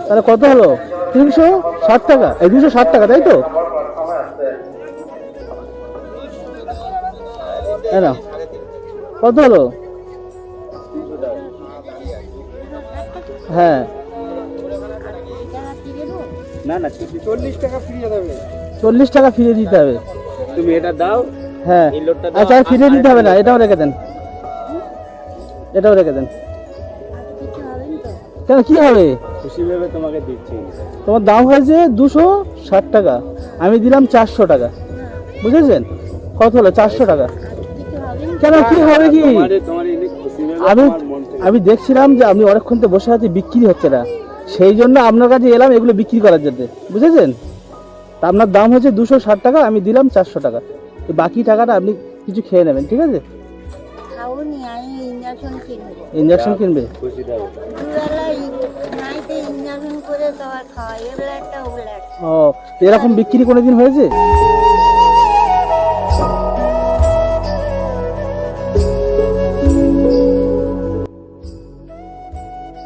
তাহলে কত হলো? 360 টাকা, এই 260 টাকা, তাই তো? না কত হলো? হ্যাঁ না না 40 টাকা ফিরিয়ে দেবে। 40 টাকা ফিরিয়ে দিতে হবে। তুমি এটা দাও। হ্যাঁ আচ্ছা, আর ফিরিয়ে দিতে হবে না, এটাও রেখে দেন, এটাও রেখে দেন। কেন, কি হবে? খুশি ভেবে তোমাকে দিচ্ছি। তোমার দাম হয়েছে 260 টাকা, আমি দিলাম 400 টাকা, বুঝেছেন? কত হলো? 400 টাকা। কেন, কি হবে কি? আমি আমি দেখছিলাম যে আপনি অনেকক্ষণ তো বসে আছি, বিক্রি হচ্ছে না, সেই জন্য আপনার কাছে এলাম এগুলো বিক্রি করার জন্য, বুঝেছেন? তা আপনার দাম হচ্ছে 260 টাকা, আমি দিলাম 400 টাকা। বাকি টাকাটা আপনি কিছু খেয়ে নেবেন, ঠিক আছে? ইঞ্জেকশন কিনবে? ও, এরকম বিক্রি কোনোদিন হয়েছে?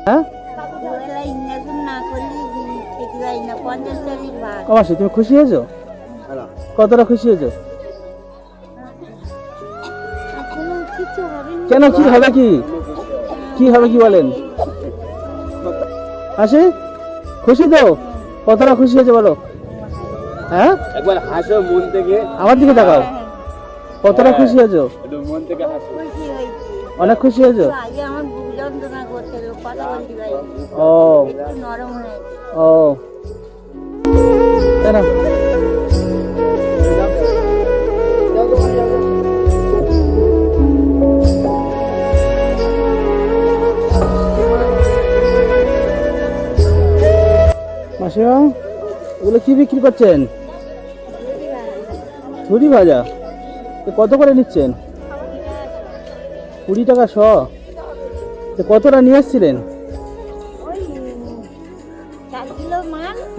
হ্যাঁ, কমাসি তুমি খুশি হয়েছো? কতটা খুশি হয়েছো? কেন, কি হবে কি? কি হবে কি বলেন? হাসি, খুশি তো? কতটা খুশি হয়েছে বলো? হ্যাঁ, একবার হাসো মন থেকে, আমার দিকে তাকাও। কতটা খুশি হয়েছো? একটু মন থেকে হাসো। অনেক খুশি হয়েছো? ও ও, তাই না? মাসিমা, ওগুলো কি বিক্রি করছেন? ঝুড়ি ভাজা। কত করে নিচ্ছেন? 20 টাকা শ। কতটা নিয়ে এসছিলেন?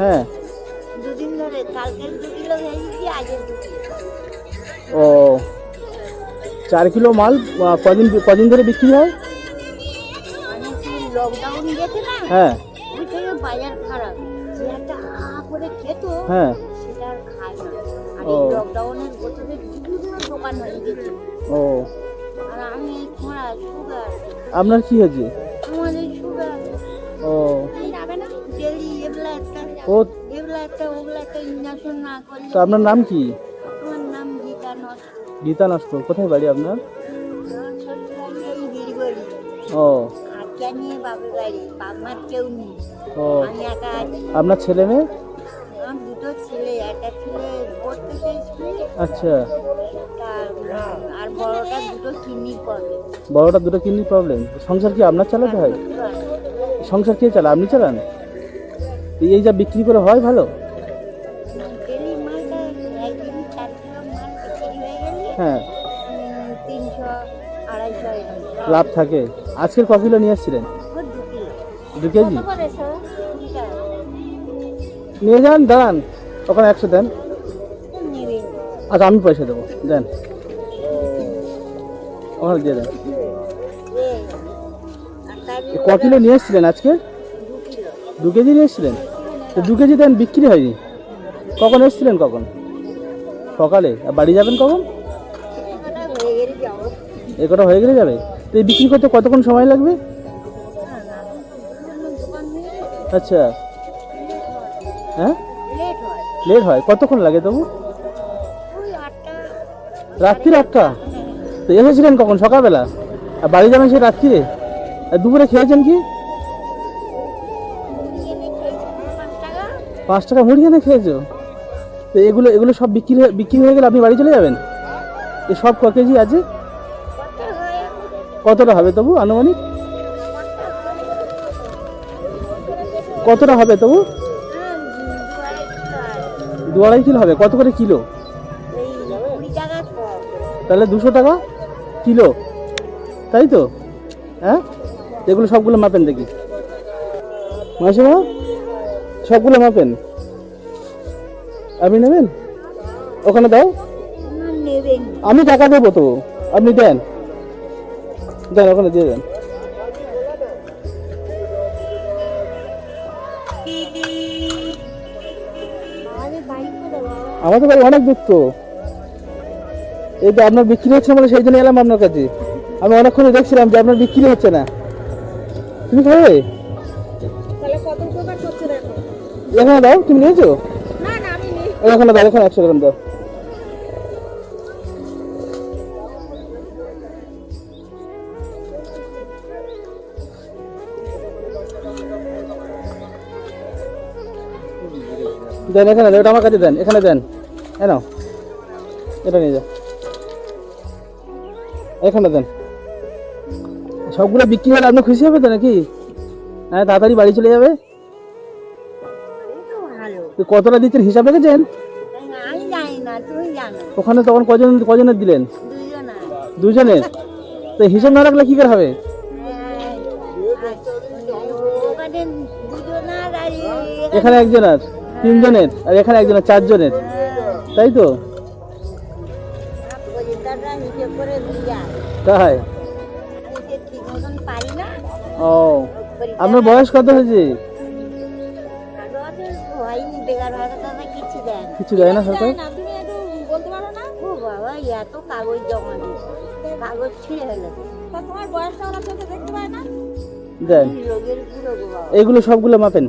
হ্যাঁ, ও 4 কিলো মাল কদিন ধরে বিক্রি হয়? হ্যাঁ হ্যাঁ, ও ও, আপনার কি হয়েছে? ও ও, তো আপনার নাম কি? গীতা নস্কর। কোথায় বাড়ি আপনার? ও ও, আপনার ছেলে মেয়ে? দুটো ছেলে, একটা ছেলে পড়তেছে স্কুলে, আচ্ছা, আর বড়টা দুটো কিডনির প্রবলেম। বড়টা দুটো কিডনির প্রবলেম। সংসার কি আপনার চালাতে হয়? সংসার কে চালা? আপনি চালান? এই যা বিক্রি করে হয় ভালো? হ্যাঁ, 300-250 লাভ থাকে। আজকের ক কিলো নিয়ে এসেছিলেন? 2 কেজি নিয়ে যান, দাঁড়ান ওখানে 100 দেন। আচ্ছা, আমি পয়সা দেবো, দেন ওখানে দিয়ে দেন। ক কিলো নিয়ে এসেছিলেন আজকে? 2 কেজি নিয়ে এসেছিলেন? তো 2 কেজি দেন, বিক্রি হয়নি। কখন এসেছিলেন? কখন? সকালে। আর বাড়ি যাবেন কখন? একটা হয়ে গেলে যাবে। তো এই বিক্রি করতে কতক্ষণ সময় লাগবে? আচ্ছা, হ্যাঁ, লেট হয়। কতক্ষণ লাগে তবু? রাত্রির 8টা। তো এসেছিলেন কখন? সকালবেলা। আর বাড়ি যাবেন সেই রাত্রিরে? আর দুপুরে খেয়েছেন কি? 5 টাকা মুড়ি এনে খেয়েছো? তো এগুলো সব বিক্রি হয়ে গেলে আপনি বাড়ি চলে যাবেন? এই সব ক কেজি আছে? কতটা হবে তবু আনুমানিক? কতটা হবে তবু? 2-2.5 কিলো হবে। কত করে কিলো? তাহলে 200 টাকা কিলো, তাই তো? হ্যাঁ, এগুলো সবগুলো মাপেন দেখি। মাসিমা, সবগুলো মাপেন। আপনি নেবেন? ওখানে দাও, আমি টাকা দেবো তো, আপনি দেন, ওখানে দিয়ে দেন। আমাদের বাড়ি অনেক দূর তো। এই তো আপনার বিক্রি হচ্ছে বলে সেই জন্য এলাম আপনার কাছে। আমি অনেকক্ষণ দেখছিলাম যে আপনার বিক্রি হচ্ছে না। তুমি খাবে? তাহলে কত প্রকার করছে দেখো। এখানে দাও, তুমি নিয়েছো? না না আমি নেই। এখানে দাও, এখানে 100 গ্রাম দাও। দেন এখানে দেন, এটা আমার কাছে দেন, এখানে দেন। এ নাও, এটা নিয়ে যাও, এখানে দেন। সবগুলো বিক্রি হলে আপনি খুশি হবে তো নাকি? হ্যাঁ, তাড়াতাড়ি বাড়ি চলে যাবে। এই তো ভালো। তো কতটা দিচ্ছেন হিসাব রেখেছেন? আমি জানি না, তুমি জানো। ওখানে তখন কজনের দিলেন? দুইজনা। দুজনের? তো হিসাব না রাখলে কি করে হবে? ওখানে দুজনার আর এখানে একজনের, 3 জনের, আর এখানে একজনের, 4 জনের, তাই তো? পরিবারটা হিসেব করে দিয়া। তাই? আমি যে ঠিক মতন পারি না। ও, আপনার বয়স কত হয়েছে? আরো আছে হয়নি, বেকার ভাড়াটা কিছু দেয় না। কিছু দেয় না সরকার? তুমি একটু বলতে পারো না? ও বাবা, এত কাগজ জমা দিয়েছে, কাগজ ছিঁড়ে ফেলে। তোমার বয়সটা ওরা চোখে দেখতে পায় না? দেন, রোগের পুরো গো বাবা। এইগুলো সবগুলো মাপেন।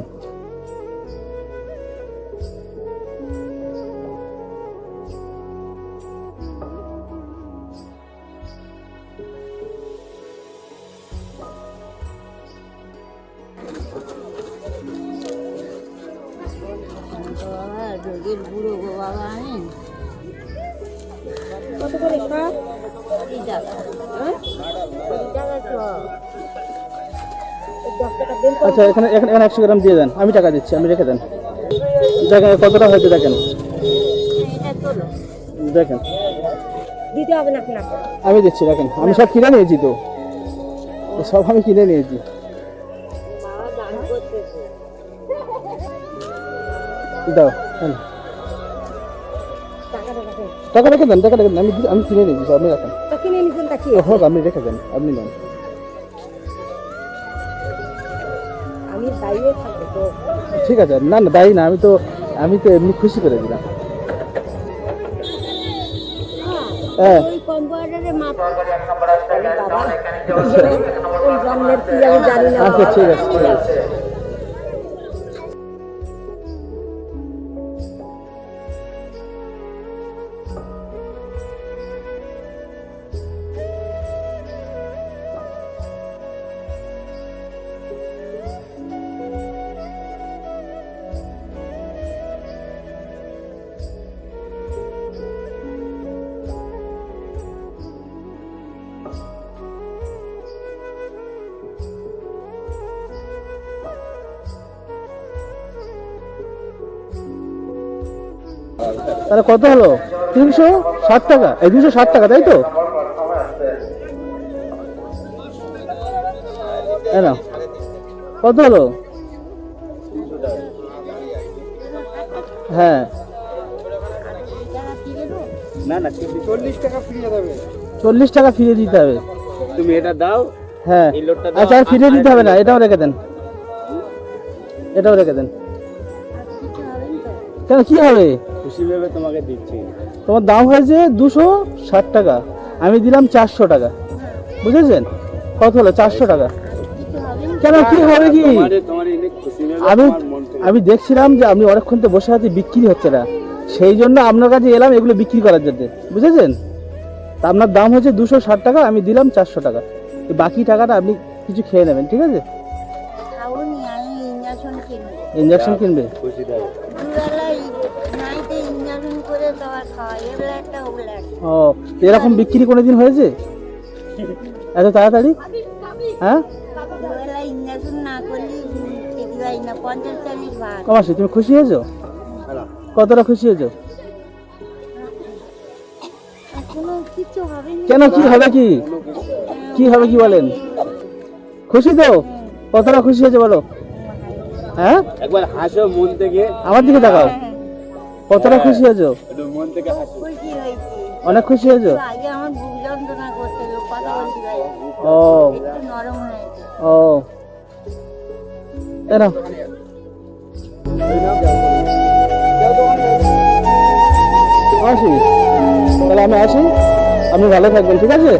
বাবা, রোগের বুড়ো গো বাবা আমি। কত করে সব? 20 টাকা। হ্যাঁ? 20 টাকা সব। আচ্ছা, এখানে এখানে 100 গ্রাম দিয়ে দেন, আমি টাকা দিচ্ছি, আমি রেখে দেন। দেখেন কতটা হয়েছে, দেখেন এটা তোলো। দেখেন, দিতে হবে না আপনার। আমি দিচ্ছি, দেখেন আমি সব কিনে নিয়েছি তো, সব আমি কিনে নিয়েছি। বাবা দান করতেছে। দাও, হ্যাঁ। টাকা রেখে দেন, টাকা রেখে দেন, আমি কিনে নিয়েছি সব, আপনি রাখেন। তো কিনে নিছেন তা কি? হোক, আপনি রেখে দেন, আপনি নেন। আমি দাঁড়িয়ে থাকবো তো। ঠিক আছে, না না দায়ী না, আমি তো এমনি খুশি করে দিলাম। হ্যাঁ, ওই কম্পিউটারে মাপ। বাবা, কোন জন্মের কি আমি জানি না। আচ্ছা ঠিক আছে, ঠিক আছে। তাহলে কত হলো? 360 টাকা, এই 260 টাকা, তাই তো? না, কত হলো? হ্যাঁ, না না 40 টাকা ফিরিয়ে দেবে। 40 টাকা ফিরিয়ে দিতে হবে। তুমি এটা দাও। হ্যাঁ, এই লোটটা দাও। আচ্ছা, আর ফিরিয়ে দিতে হবে না, এটাও রেখে দেন, এটাও রেখে দেন। কেন, কি হবে? খুশি ভেবে তোমাকে দিচ্ছি। তোমার দাম হয়েছে 260 টাকা, আমি দিলাম 400 টাকা, বুঝেছেন? কত হলো? 400 টাকা। কেন, কি হবে কি? তোমার এনে খুশি ভেবে আমি তোমার মন থেকে। আমি দেখছিলাম যে আপনি অনেকক্ষণ তো বসে আছি, বিক্রি হচ্ছে না, সেই জন্য আপনার কাছে এলাম এগুলো বিক্রি করার জন্য, বুঝেছেন? তা আপনার দাম হচ্ছে 260 টাকা, আমি দিলাম 400 টাকা। এই বাকি টাকাটা আপনি কিছু খেয়ে নেবেন, ঠিক আছে? খাওনি, আমি ইঞ্জেকশন কিনবো। ইঞ্জেকশন কিনবে? খুশি দেবে। দুবেলায় নাইটে ইঞ্জেকশন করে খাওয়া এবেলা একটা ওবেলা একটা। ও, এরকম বিক্রি কোনোদিন হয়েছে এত তাড়াতাড়ি? হ্যাঁ, দুবেলা ইঞ্জেকশন না করলে ঠিক হয় না। 50-40 ভাগ। কমাসি, তুমি খুশি হয়েছো? কতটা খুশি হয়েছো? এখনো কিছু হবে না। কেন, কি হবে কি? কি হবে কি বলেন? খুশি তো? কতটা খুশি হয়েছে বলো? হ্যাঁ, একবার হাসো মন থেকে। আমার দিকে তাকাও, কতটা খুশি হয়েছো? একটু মন থেকে হাসো। খুশি হয়েছি। অনেক খুশি হয়েছো? আগে আমার বুক যন্ত্রণা করছিল, কথা বলতে পারি না। ও, একটু নরম হয়েছে। ও, এ নাও। তাহলে আমি আসি, আপনি ভালো থাকবেন, ঠিক আছে?